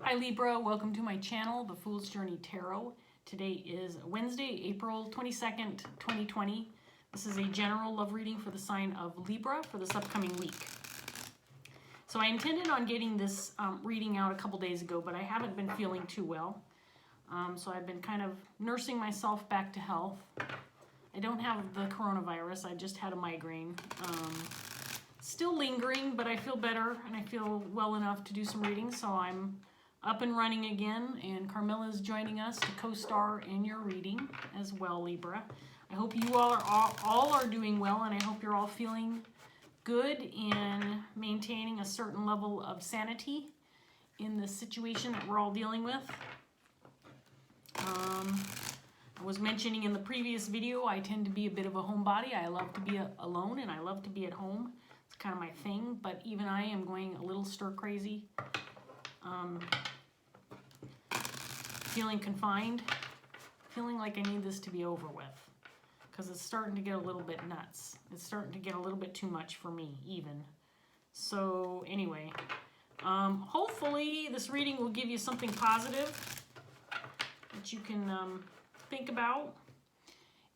Hi Libra, welcome to my channel, The Fool's Journey Tarot. Today is Wednesday, April 22nd, 2020. This is a general love reading for the sign of Libra for this upcoming week. So I intended on getting this reading out a couple days ago, but I haven't been feeling too well. So I've been kind of nursing myself back to health. I don't have the coronavirus, I just had a migraine. Still lingering, but I feel better and I feel well enough to do some readings, so I'm up and running again, and Carmilla is joining us to co-star in your reading as well, Libra. I hope you all are doing well, and I hope you're all feeling good and maintaining a certain level of sanity in the situation that we're all dealing with. I was mentioning in the previous video, I tend to be a bit of a homebody. I love to be alone and I love to be at home. It's kind of my thing, but even I am going a little stir crazy. Feeling confined, feeling like I need this to be over with, because it's starting to get a little bit nuts. It's starting to get a little bit too much for me even. So anyway, hopefully this reading will give you something positive that you can think about.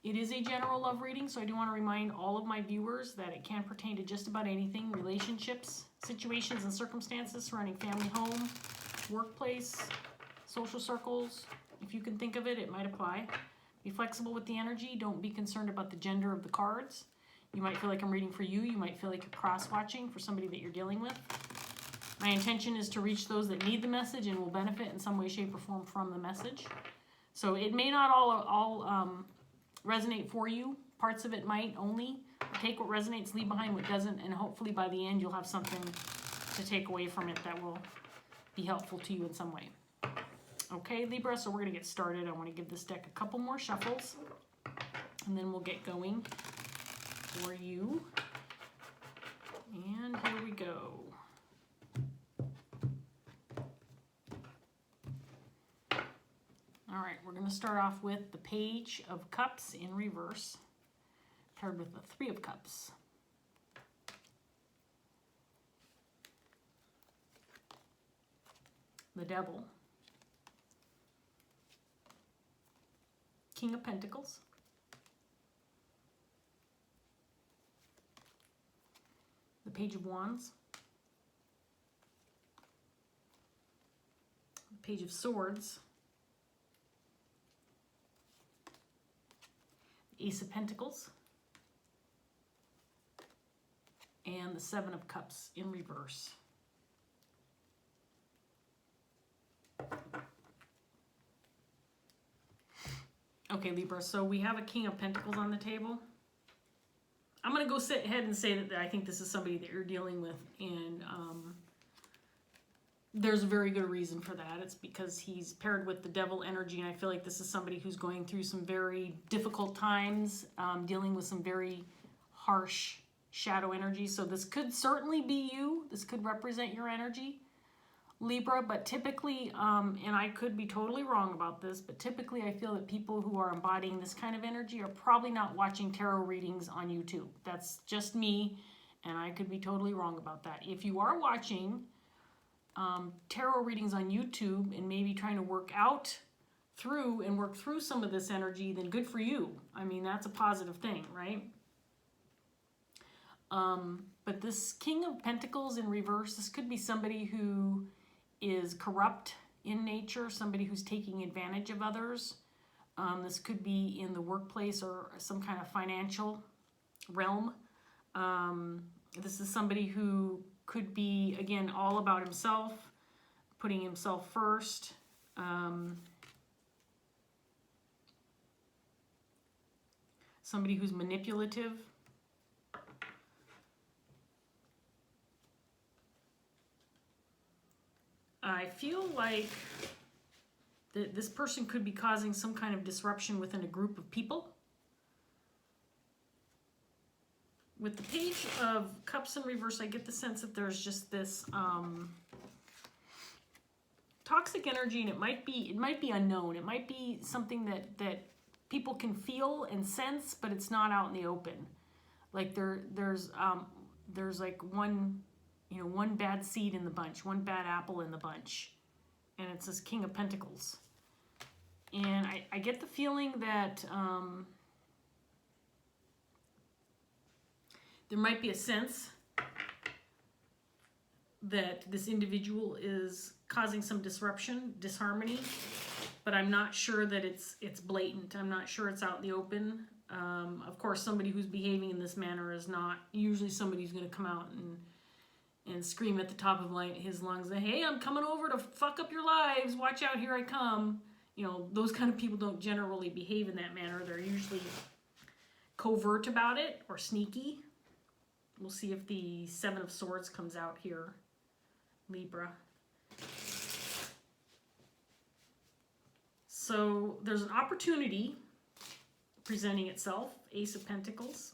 It is a general love reading, so I do want to remind all of my viewers that it can pertain to just about anything: relationships, situations and circumstances surrounding family, home, workplace, social circles. If you can think of it, it might apply. Be flexible with the energy. Don't be concerned about the gender of the cards. You might feel like I'm reading for you. You might feel like you're cross-watching for somebody that you're dealing with. My intention is to reach those that need the message and will benefit in some way, shape, or form from the message. So it may not all resonate for you. Parts of it might only. Take what resonates, leave behind what doesn't, and hopefully by the end you'll have something to take away from it that will be helpful to you in some way. Okay, Libra, so we're going to get started. I want to give this deck a couple more shuffles, and then we'll get going for you. And here we go. All right, we're going to start off with the Page of Cups in reverse, paired with the Three of Cups. The Devil. King of Pentacles. The Page of Wands. The Page of Swords. The Ace of Pentacles. And the Seven of Cups in reverse. Okay, Libra, so we have a King of Pentacles on the table. I'm going to go ahead and say that I think this is somebody that you're dealing with, and there's a very good reason for that. It's because he's paired with the Devil energy, and I feel like this is somebody who's going through some very difficult times, dealing with some very harsh shadow energy. So this could certainly be you. This could represent your energy, Libra, but typically, and I could be totally wrong about this, but typically I feel that people who are embodying this kind of energy are probably not watching tarot readings on YouTube. That's just me, and I could be totally wrong about that. If you are watching tarot readings on YouTube and maybe trying to work through some of this energy, then good for you. I mean, that's a positive thing, right? But this King of Pentacles in reverse, this could be somebody who is corrupt in nature, somebody who's taking advantage of others. This could be in the workplace or some kind of financial realm. This is somebody who could be, again, all about himself, putting himself first. Somebody who's manipulative. I feel like this person could be causing some kind of disruption within a group of people. With the Page of Cups in reverse, I get the sense that there's just this toxic energy, and it might be unknown. It might be something that people can feel and sense, but it's not out in the open. Like there's like one bad seed in the bunch, one bad apple in the bunch. and it says King of Pentacles. And I get the feeling that there might be a sense that this individual is causing some disruption, disharmony, but I'm not sure that it's blatant. I'm not sure it's out in the open. Of course, somebody who's behaving in this manner is not usually somebody who's going to come out and scream at the top of his lungs, hey, I'm coming over to fuck up your lives. Watch out, here I come. You know, those kind of people don't generally behave in that manner. They're usually covert about it or sneaky. We'll see if the Seven of Swords comes out here, Libra. So there's an opportunity presenting itself, Ace of Pentacles.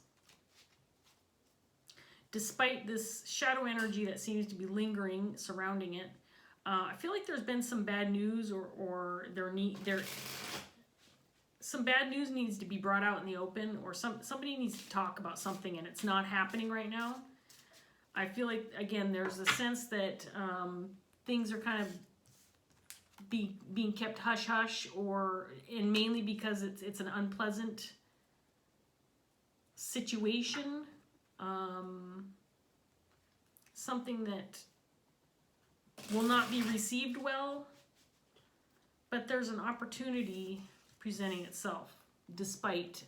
Despite this shadow energy that seems to be lingering surrounding it, I feel like there's been some bad news, or some bad news needs to be brought out in the open, or somebody needs to talk about something, and it's not happening right now. I feel like, again, there's a sense that things are kind of being kept hush-hush, and mainly because it's an unpleasant situation, something that will not be received well, but there's an opportunity presenting itself despite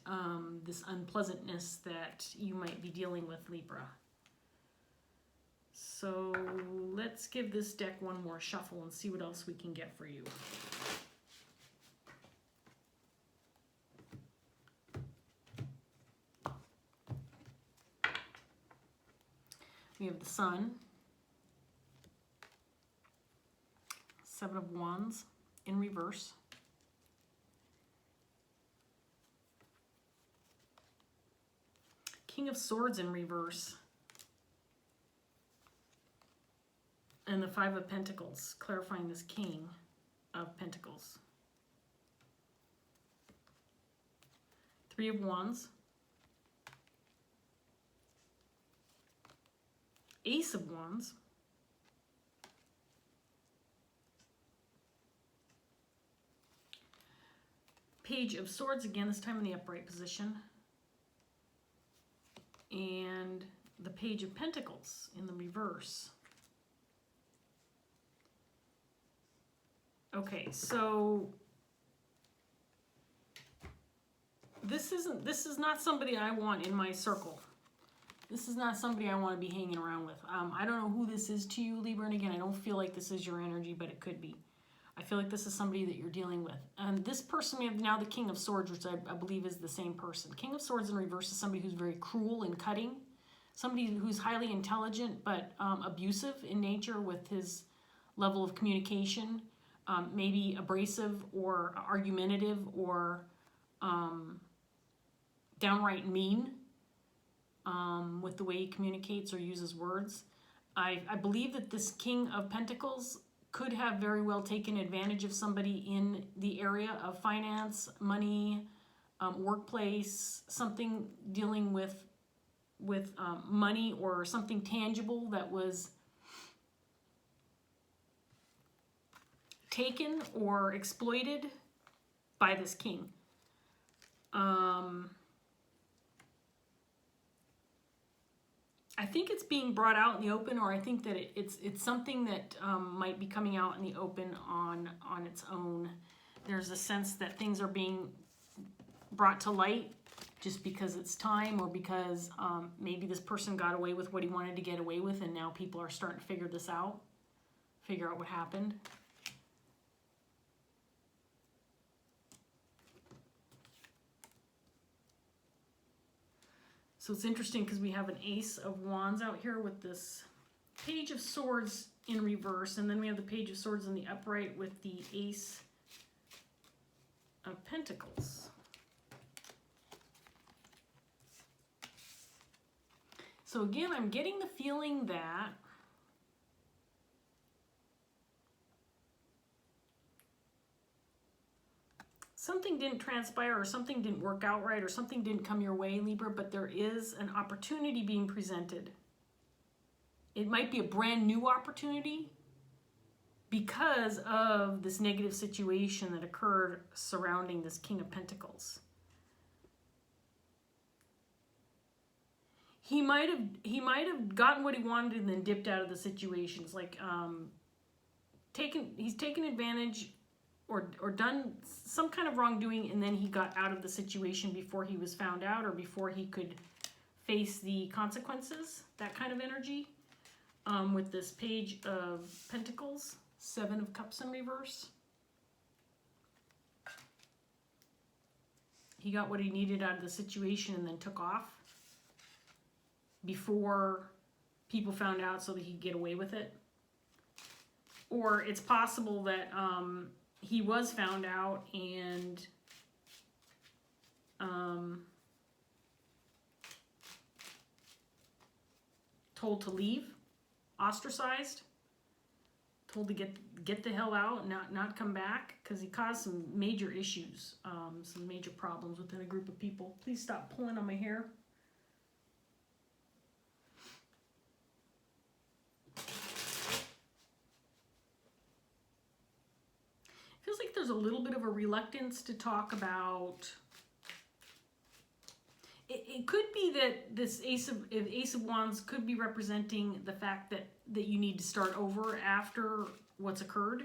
this unpleasantness that you might be dealing with, Libra. So let's give this deck one more shuffle and see what else we can get for you. We have the Sun, Seven of Wands in reverse, King of Swords in reverse, and the Five of Pentacles, clarifying this King of Pentacles. Three of Wands, Ace of Wands, Page of Swords, again, this time in the upright position, and the Page of Pentacles in the reverse. Okay, so this is not somebody I want in my circle. This is not somebody I want to be hanging around with. I don't know who this is to you, Libra, and again, I don't feel like this is your energy, but it could be. I feel like this is somebody that you're dealing with. And this person, we have now the King of Swords, which I believe is the same person. King of Swords in reverse is somebody who's very cruel and cutting, somebody who's highly intelligent but abusive in nature with his level of communication, maybe abrasive or argumentative or downright mean. With the way he communicates or uses words. I believe that this King of Pentacles could have very well taken advantage of somebody in the area of finance, money, workplace, something dealing with money or something tangible that was taken or exploited by this king. I think it's being brought out in the open, or I think that it's something that might be coming out in the open on its own. There's a sense that things are being brought to light just because it's time, or because maybe this person got away with what he wanted to get away with, and now people are starting to figure this out, figure out what happened. So it's interesting because we have an Ace of Wands out here with this Page of Swords in reverse, and then we have the Page of Swords in the upright with the Ace of Pentacles. So again, I'm getting the feeling that something didn't transpire, or something didn't work out right, or something didn't come your way, Libra, but there is an opportunity being presented. It might be a brand new opportunity. because of this negative situation that occurred surrounding this King of Pentacles. He might have gotten what he wanted and then dipped out of the situation. It's like he's taken advantage or done some kind of wrongdoing, and then he got out of the situation before he was found out or before he could face the consequences. That kind of energy. With this Page of Pentacles, 7 of Cups in reverse. He got what he needed out of the situation and then took off before people found out so that he could get away with it. Or it's possible that he was found out and told to leave. Ostracized, told to get the hell out, not come back, because he caused some major issues, some major problems within a group of people. Please stop pulling on my hair. Feels like there's a little bit of a reluctance to talk about. It could be that this Ace of Wands could be representing the fact that you need to start over after what's occurred,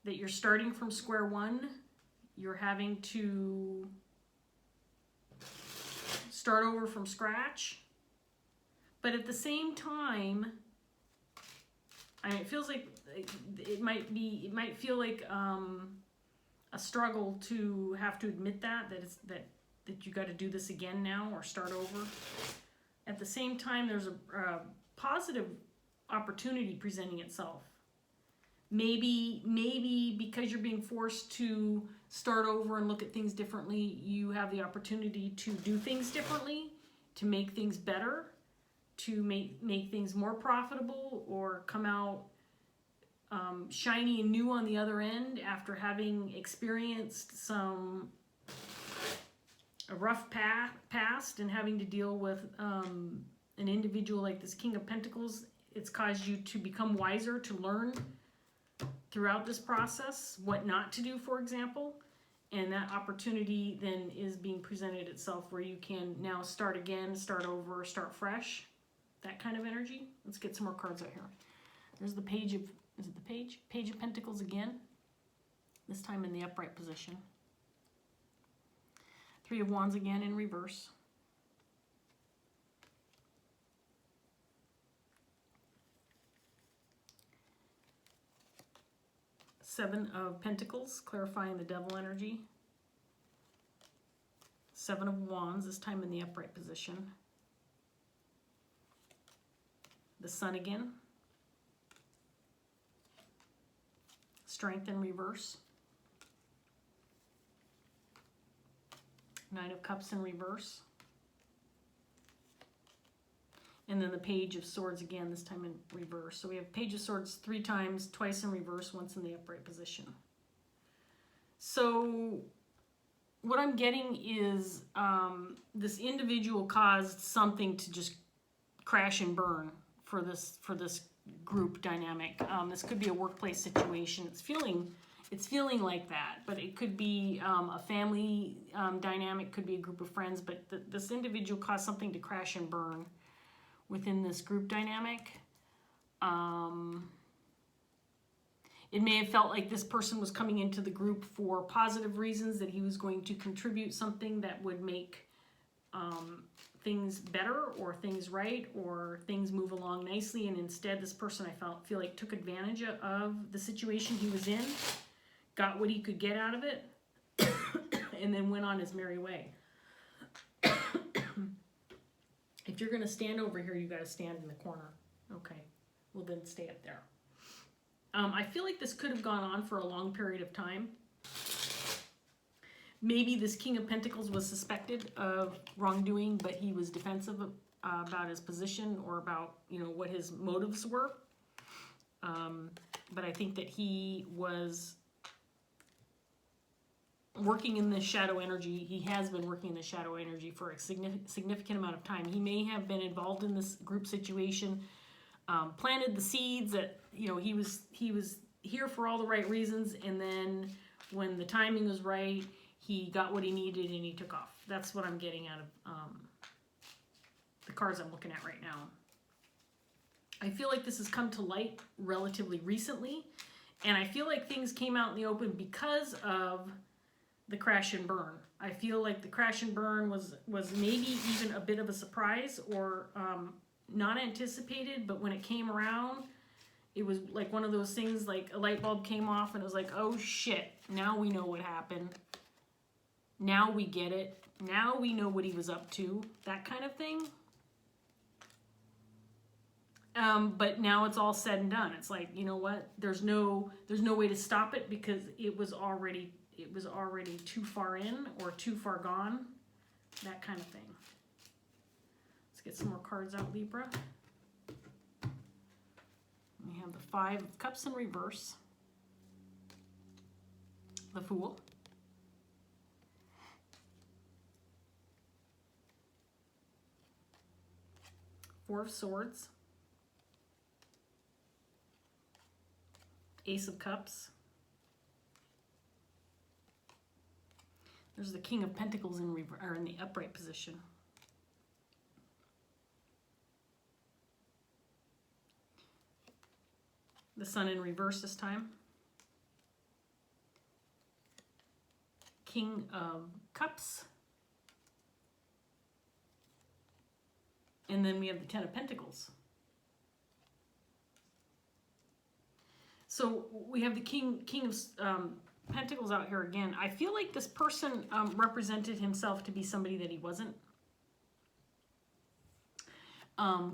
that you're starting from square one, you're having to start over from scratch. But at the same time, it feels like it might feel like a struggle to have to admit that you got to do this again now or start over. At the same time, there's a positive opportunity presenting itself. Maybe because you're being forced to start over and look at things differently, you have the opportunity to do things differently, to make things better, to make things more profitable, or come out shiny and new on the other end after having experienced a rough past and having to deal with an individual like this King of Pentacles. It's caused you to become wiser, to learn throughout this process what not to do, for example. And that opportunity then is being presented itself where you can now start again, start over, start fresh. That kind of energy. Let's get some more cards out here. There's the Page of, is it the Page? Page of Pentacles again. This time in the upright position. 3 of Wands again in reverse. Seven of Pentacles, clarifying the Devil energy. 7 of Wands, this time in the upright position. The Sun again. Strength in reverse. 9 of Cups in reverse. And then the Page of Swords again, this time in reverse. So we have Page of Swords 3 times, twice in reverse, once in the upright position. So what I'm getting is this individual caused something to just crash and burn for this group dynamic. This could be a workplace situation. It's feeling like that, but it could be a family dynamic, could be a group of friends, but this individual caused something to crash and burn within this group dynamic. It may have felt like this person was coming into the group for positive reasons, that he was going to contribute something that would make things better or things right or things move along nicely, and instead this person I feel like took advantage of the situation he was in, got what he could get out of it, and then went on his merry way. If you're going to stand over here, you got to stand in the corner. Okay, well then stay up there. I feel like this could have gone on for a long period of time. Maybe this King of Pentacles was suspected of wrongdoing, but he was defensive about his position or about, what his motives were. But I think that he was working in the shadow energy. He has been working in the shadow energy for a significant amount of time. He may have been involved in this group situation, planted the seeds that, he here for all the right reasons, and then when the timing was right, he got what he needed and he took off. That's what I'm getting out of the cards I'm looking at right now. I feel like this has come to light relatively recently, and I feel like things came out in the open because of the crash and burn. I feel like the crash and burn was maybe even a bit of a surprise or not anticipated, but when it came around, it was like one of those things, like a light bulb came off and it was like, oh shit, now we know what happened. Now we get it. Now we know what he was up to. That kind of thing. But now it's all said and done. It's like, you know what? There's no way to stop it because it was already too far in or too far gone. That kind of thing. Let's get some more cards out, Libra. We have the Five of Cups in reverse. The Fool. Four of Swords. Ace of Cups. There's the King of Pentacles in the upright position. The Sun in reverse this time. King of Cups. And then we have the Ten of Pentacles. So we have the King of Pentacles out here again. I feel like this person represented himself to be somebody that he wasn't.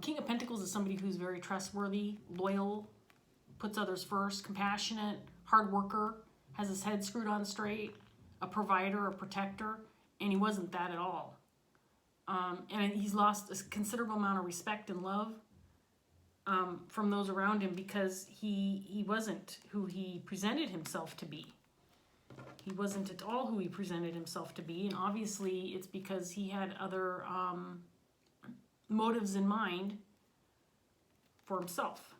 King of Pentacles is somebody who's very trustworthy, loyal, puts others first, compassionate, hard worker, has his head screwed on straight, a provider, a protector, and he wasn't that at all. And he's lost a considerable amount of respect and love from those around him because he wasn't who he presented himself to be. He wasn't at all who he presented himself to be, and obviously it's because he had other motives in mind for himself.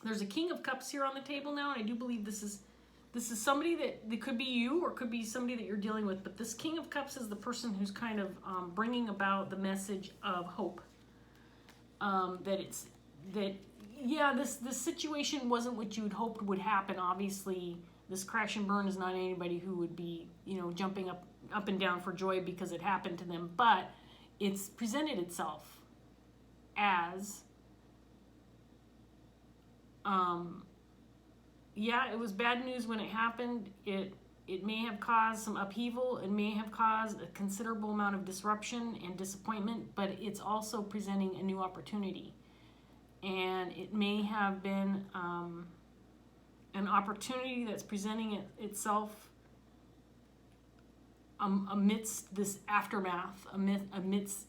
There's a King of Cups here on the table now, and I do believe this is somebody that could be you or could be somebody that you're dealing with, but this King of Cups is the person who's kind of bringing about the message of hope. This situation wasn't what you'd hoped would happen. Obviously, this crash and burn is not anybody who would be, jumping up and down for joy because it happened to them, but it's presented itself as it was bad news when it happened. It may have caused some upheaval. It may have caused a considerable amount of disruption and disappointment, but it's also presenting a new opportunity. And it may have been an opportunity that's presenting itself amidst this aftermath, amidst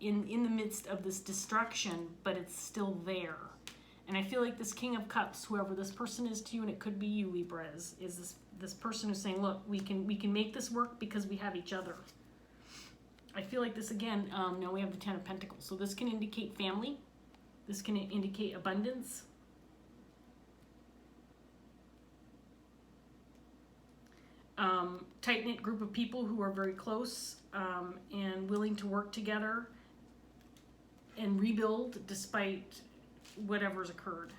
in the midst of this destruction, but it's still there. And I feel like this King of Cups, whoever this person is to you, and it could be you, Libra, is this person who's saying, look, we can make this work because we have each other. I feel like this again, now we have the Ten of Pentacles. So this can indicate family. This can indicate abundance. Tight-knit group of people who are very close and willing to work together and rebuild despite whatever's occurred.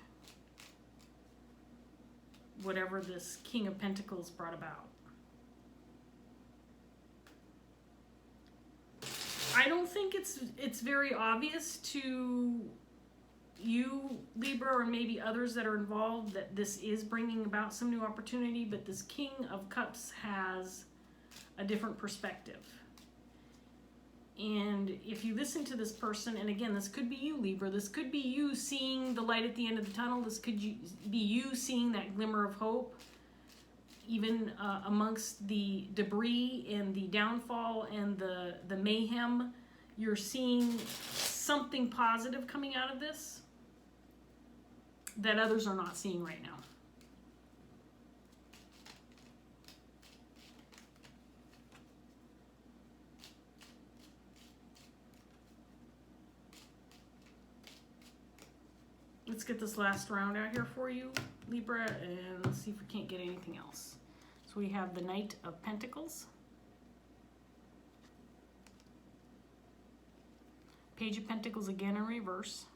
Whatever this King of Pentacles brought about. I don't think it's very obvious to you, Libra, or maybe others that are involved that this is bringing about some new opportunity, but this King of Cups has a different perspective. And if you listen to this person, and again, this could be you, Libra, this could be you seeing the light at the end of the tunnel, this could be you seeing that glimmer of hope, even amongst the debris and the downfall and the mayhem, you're seeing something positive coming out of this that others are not seeing right now. Let's get this last round out here for you, Libra, and let's see if we can't get anything else. So we have the Knight of Pentacles, Page of Pentacles again in reverse,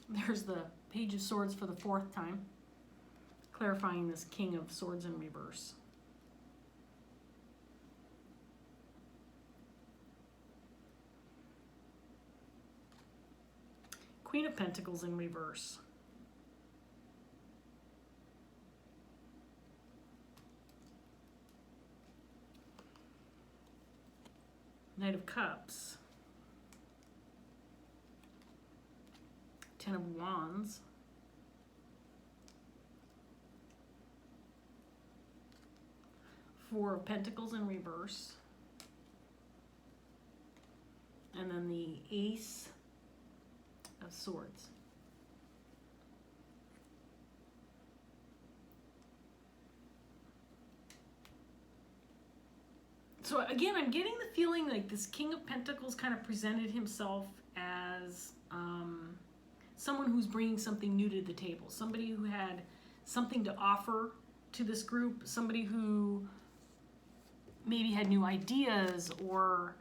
there's the Page of Swords for the 4th time, clarifying this King of Swords in reverse. Queen of Pentacles in reverse. Knight of Cups. 10 of Wands. Four of Pentacles in reverse. And then the Ace of Swords. So again, I'm getting the feeling like this King of Pentacles kind of presented himself as someone who's bringing something new to the table, somebody who had something to offer to this group, somebody who maybe had new ideas or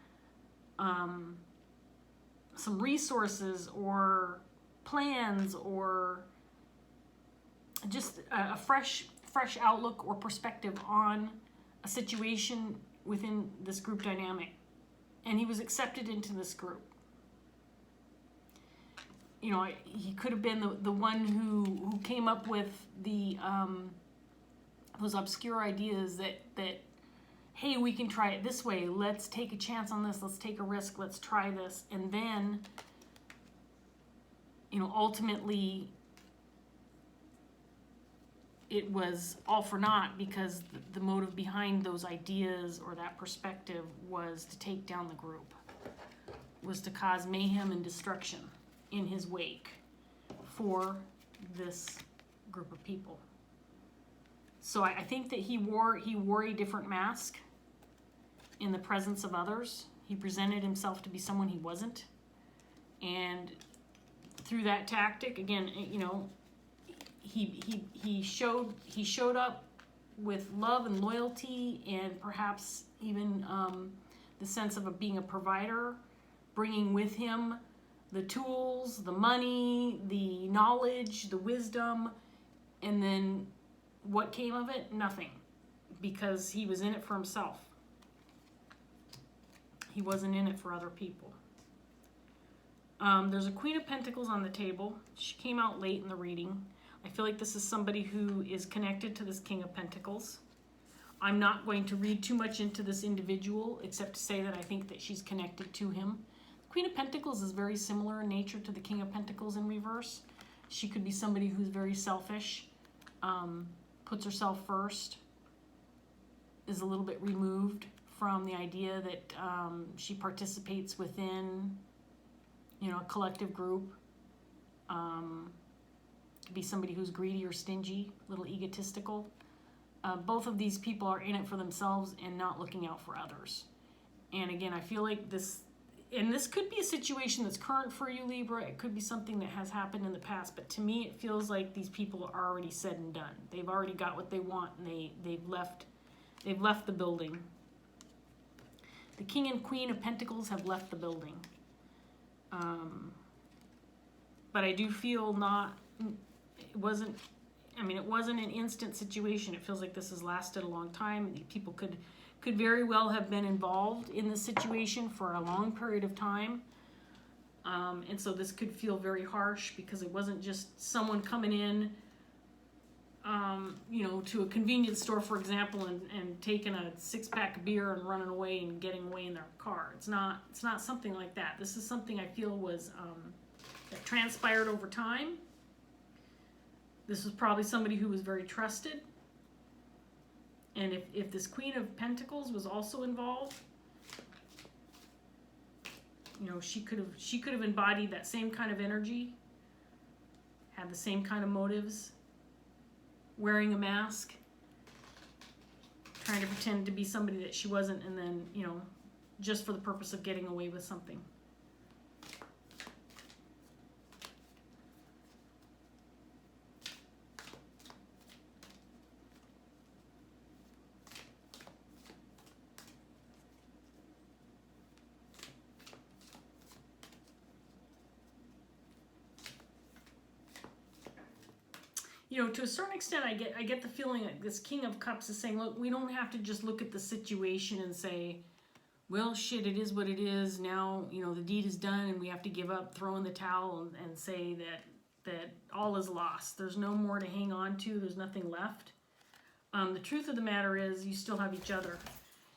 some resources or plans or just a fresh outlook or perspective on a situation within this group dynamic. And he was accepted into this group. You know, he could have been the one who came up with the those obscure ideas that hey, we can try it this way. Let's take a chance on this. Let's take a risk. Let's try this. And then, you know, ultimately it was all for naught because the motive behind those ideas or that perspective was to take down the group, was to cause mayhem and destruction in his wake for this group of people. So I think that he wore a different mask in the presence of others. He presented himself to be someone he wasn't. And through that tactic, again, you know, he showed up with love and loyalty and perhaps even the sense of being a provider, bringing with him the tools, the money, the knowledge, the wisdom, and then what came of it? Nothing, because he was in it for himself. He wasn't in it for other people. There's a Queen of Pentacles on the table. She came out late in the reading. I feel like this is somebody who is connected to this King of Pentacles. I'm not going to read too much into this individual, except to say that I think that she's connected to him. Queen of Pentacles is very similar in nature to the King of Pentacles in reverse. She could be somebody who's very selfish, puts herself first, is a little bit removed from the idea that she participates within, you know, a collective group. Could be somebody who's greedy or stingy, a little egotistical. Both of these people are in it for themselves and not looking out for others. And again, I feel like this could be a situation that's current for you, Libra. It could be something that has happened in the past, but to me, it feels like these people are already said and done. They've already got what they want, and they've left the building. The King and Queen of Pentacles have left the building. But I do feel it wasn't an instant situation. It feels like this has lasted a long time. People could very well have been involved in this situation for a long period of time. And so this could feel very harsh because it wasn't just someone coming in, you know, to a convenience store, for example, and taking a 6-pack of beer and running away and getting away in their car. It's not something like that. This is something I feel was that transpired over time. This was probably somebody who was very trusted. And if this Queen of Pentacles was also involved, you know, she could have embodied that same kind of energy, had the same kind of motives, wearing a mask, trying to pretend to be somebody that she wasn't, and then, you know, just for the purpose of getting away with something. You know, to a certain extent, I get the feeling like this King of Cups is saying, look, we don't have to just look at the situation and say, well, shit, it is what it is. Now, you know, the deed is done and we have to give up, throw in the towel and say that all is lost. There's no more to hang on to. There's nothing left. The truth of the matter is you still have each other.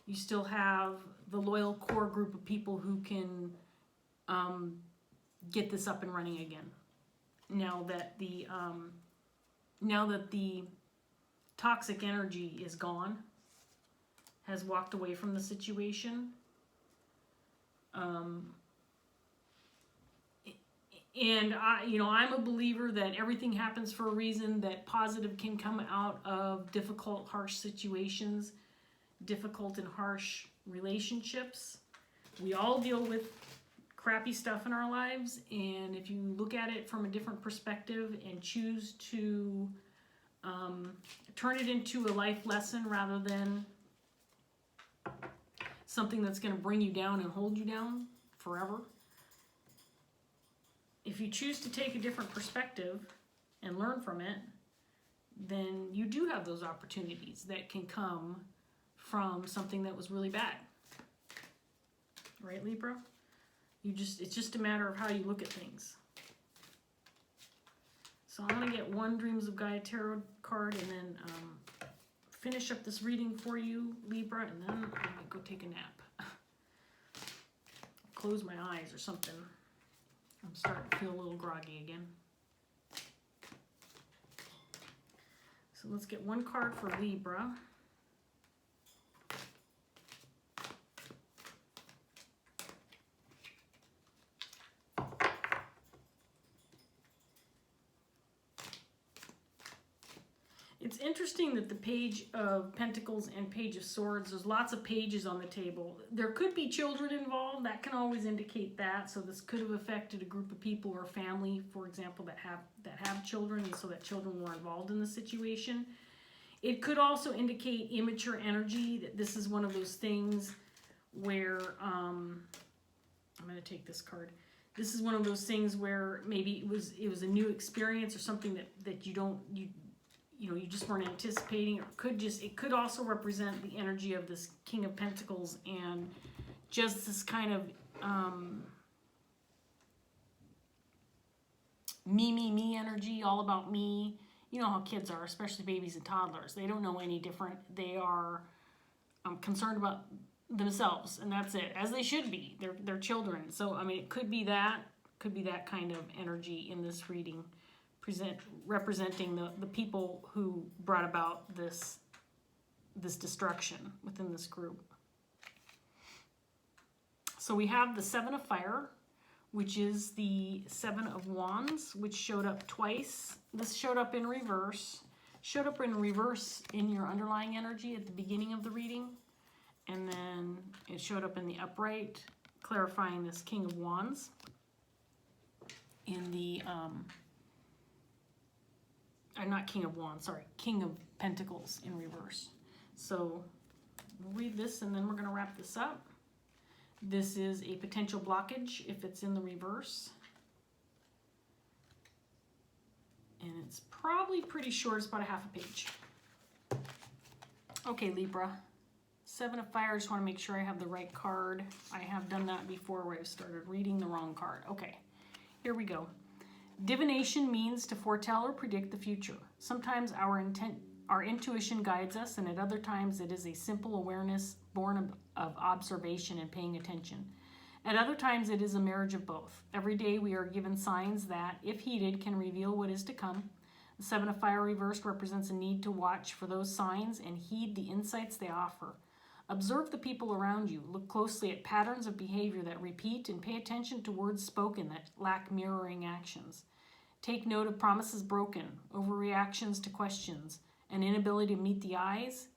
You still have the loyal core group of people who can get this up and running again. Now that the toxic energy is gone, has walked away from the situation, and I'm a believer that everything happens for a reason, that positive can come out of difficult, harsh situations, difficult and harsh relationships. We all deal with crappy stuff in our lives, and if you look at it from a different perspective and choose to turn it into a life lesson rather than something that's going to bring you down and hold you down forever. If you choose to take a different perspective and learn from it, then you do have those opportunities that can come from something that was really bad. Right, Libra? It's just a matter of how you look at things. So I'm going to get one Dreams of Gaia Tarot card and then finish up this reading for you, Libra, and then I'm going to go take a nap. Close my eyes or something. I'm starting to feel a little groggy again. So let's get one card for Libra. It's interesting that the Page of Pentacles and Page of Swords, there's lots of pages on the table. There could be children involved. That can always indicate that. So this could have affected a group of people or a family, for example, that have children, and so that children were involved in the situation. It could also indicate immature energy, that this is one of those things where, I'm going to take this card. This is one of those things where maybe it was a new experience or something that you just weren't anticipating, or it could also represent the energy of this King of Pentacles and just this kind of me energy, all about me. You know how kids are, especially babies and toddlers. They don't know any different. They are concerned about themselves, and that's it, as they should be. They're children. So I mean, it could be that kind of energy in this reading, representing the people who brought about this destruction within this group. So we have the Seven of Fire, which is the Seven of Wands, which showed up twice. This showed up in reverse. Showed up in reverse in your underlying energy at the beginning of the reading. And then it showed up in the upright, clarifying this King of Wands. In the not King of Wands, sorry, King of Pentacles in reverse. So we'll read this and then we're going to wrap this up. This is a potential blockage if it's in the reverse. And it's probably pretty short, it's about a half a page. Okay, Libra. Seven of Fire, I just want to make sure I have the right card. I have done that before where I started reading the wrong card. Okay, here we go. Divination means to foretell or predict the future. Sometimes our intuition guides us, and at other times it is a simple awareness born of observation and paying attention. At other times it is a marriage of both. Every day we are given signs that, if heeded, can reveal what is to come. The Seven of Fire reversed represents a need to watch for those signs and heed the insights they offer. Observe the people around you. Look closely at patterns of behavior that repeat and pay attention to words spoken that lack mirroring actions. Take note of promises broken, overreactions to questions, an inability to meet the eyes,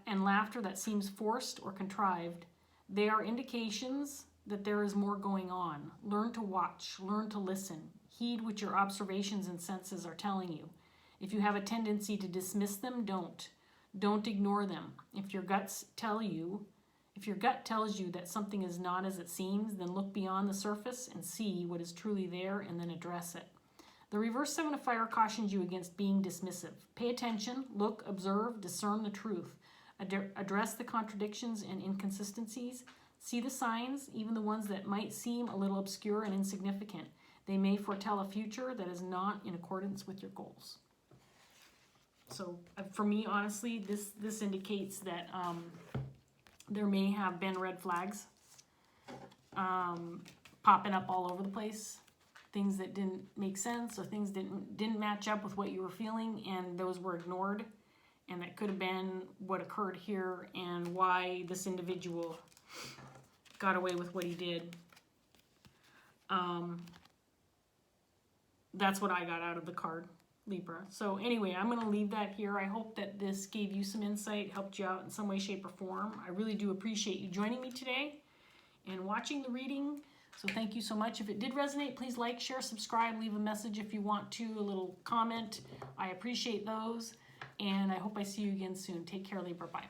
and laughter that seems forced or contrived. They are indications that there is more going on. Learn to watch, learn to listen. Heed what your observations and senses are telling you. If you have a tendency to dismiss them, don't. Don't ignore them. If your gut tells you that something is not as it seems, then look beyond the surface and see what is truly there and then address it. The reverse Seven of Fire cautions you against being dismissive. Pay attention, look, observe, discern the truth. Address the contradictions and inconsistencies. See the signs, even the ones that might seem a little obscure and insignificant. They may foretell a future that is not in accordance with your goals. So for me, honestly, this indicates that there may have been red flags popping up all over the place. Things that didn't make sense or things didn't match up with what you were feeling, and those were ignored. And that could have been what occurred here and why this individual got away with what he did. That's what I got out of the card, Libra. So anyway, I'm going to leave that here. I hope that this gave you some insight, helped you out in some way, shape, or form. I really do appreciate you joining me today and watching the reading. So thank you so much. If it did resonate, please like, share, subscribe, leave a message if you want to, a little comment. I appreciate those. And I hope I see you again soon. Take care, Libra. Bye.